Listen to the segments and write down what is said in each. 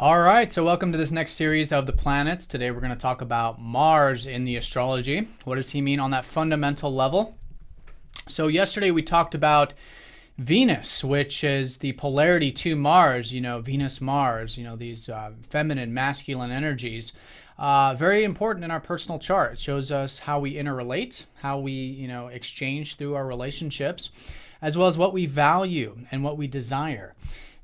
All right, so welcome to this next series of the planets. Today we're going to talk about Mars in the astrology. What does he mean on that fundamental level? So yesterday we talked about Venus, which is the polarity to Mars, Venus, Mars, these feminine, masculine energies. Very important in our personal chart. It shows us how we interrelate, how we, exchange through our relationships, as well as what we value and what we desire.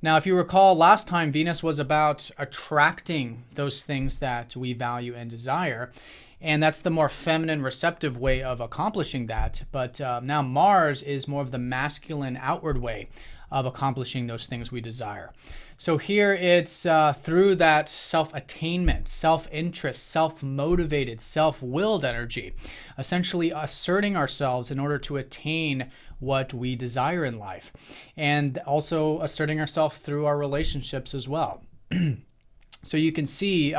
Now, if you recall, last time Venus was about attracting those things that we value and desire, and that's the more feminine, receptive way of accomplishing that. But now Mars is more of the masculine, outward way of accomplishing those things we desire. So here it's through that self-attainment, self-interest, self-motivated, self-willed energy, essentially asserting ourselves in order to attain what we desire in life, and also asserting ourselves through our relationships as well. So you can see,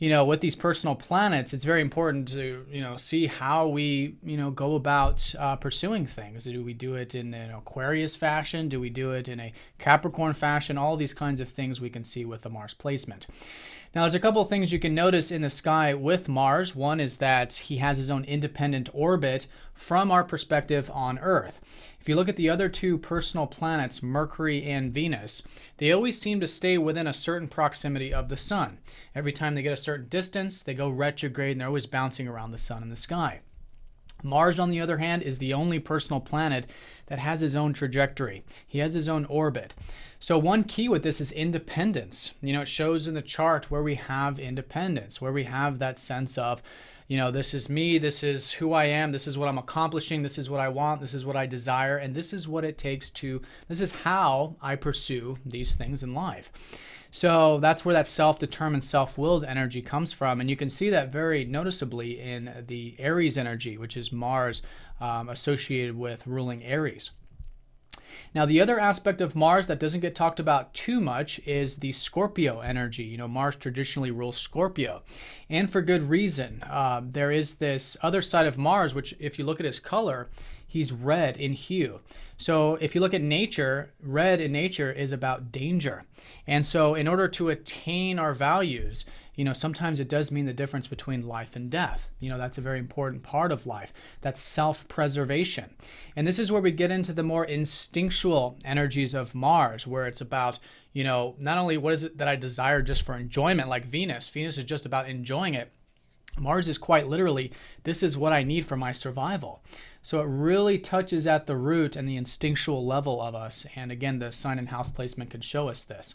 with these personal planets, it's very important to, see how we, go about pursuing things. Do we do it in an Aquarius fashion? Do we do it in a Capricorn fashion? All these kinds of things we can see with the Mars placement. Now, there's a couple of things you can notice in the sky with Mars. One is that he has his own independent orbit from our perspective on Earth. If you look at the other two personal planets, Mercury and Venus, they always seem to stay within a certain proximity of the sun. Every time they get a certain distance, they go retrograde and they're always bouncing around the sun in the sky. Mars, on the other hand, is the only personal planet that has his own trajectory. He has his own orbit. So one key with this is independence. It shows in the chart where we have independence, where we have that sense of, this is me, this is who I am, this is what I'm accomplishing, this is what I want, this is what I desire, and this is what it takes this is how I pursue these things in life. So that's where that self-determined, self-willed energy comes from. And you can see that very noticeably in the Aries energy, which is Mars associated with ruling Aries. Now, the other aspect of Mars that doesn't get talked about too much is the Scorpio energy. Mars traditionally rules Scorpio, and for good reason. There is this other side of Mars, which if you look at his color, he's red in hue. So if you look at nature, red in nature is about danger. And so in order to attain our values, sometimes it does mean the difference between life and death. That's a very important part of life. That's self-preservation. And this is where we get into the more instinctual energies of Mars, where it's about, not only what is it that I desire just for enjoyment, like Venus. Venus is just about enjoying it. Mars is quite literally, this is what I need for my survival. So it really touches at the root and the instinctual level of us. And again, the sign and house placement can show us this.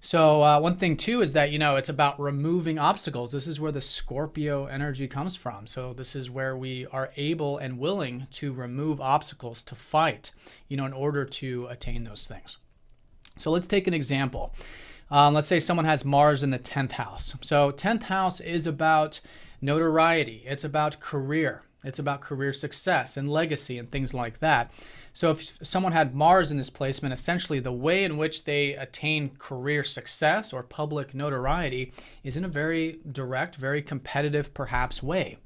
So one thing too is that, it's about removing obstacles. This is where the Scorpio energy comes from. So this is where we are able and willing to remove obstacles, to fight, in order to attain those things. So let's take an example. Let's say someone has Mars in the 10th house. So 10th house is about notoriety. It's about career. It's about career success and legacy and things like that. So if someone had Mars in this placement, essentially the way in which they attain career success or public notoriety is in a very direct, very competitive, perhaps, way.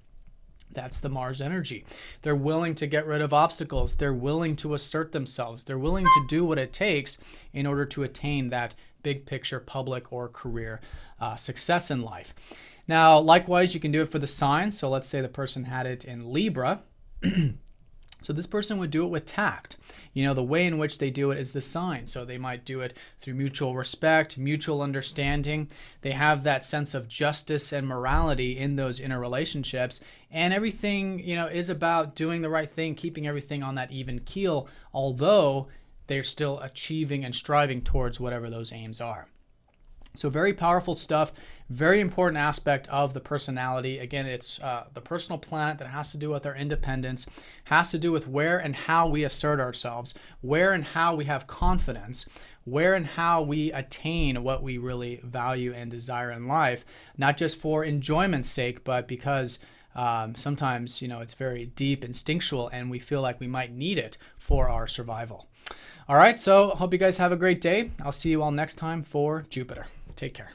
That's the Mars energy. They're willing to get rid of obstacles. They're willing to assert themselves. They're willing to do what it takes in order to attain that big picture public or career success in life. Now, likewise, you can do it for the signs. So let's say the person had it in Libra. So this person would do it with tact. The way in which they do it is the sign. So they might do it through mutual respect, mutual understanding. They have that sense of justice and morality in those interrelationships. And everything, is about doing the right thing, keeping everything on that even keel, although they're still achieving and striving towards whatever those aims are. So very powerful stuff, very important aspect of the personality. Again, it's the personal planet that has to do with our independence, has to do with where and how we assert ourselves, where and how we have confidence, where and how we attain what we really value and desire in life, not just for enjoyment's sake, but because sometimes, it's very deep, instinctual, and we feel like we might need it for our survival. All right, so hope you guys have a great day. I'll see you all next time for Jupiter. Take care.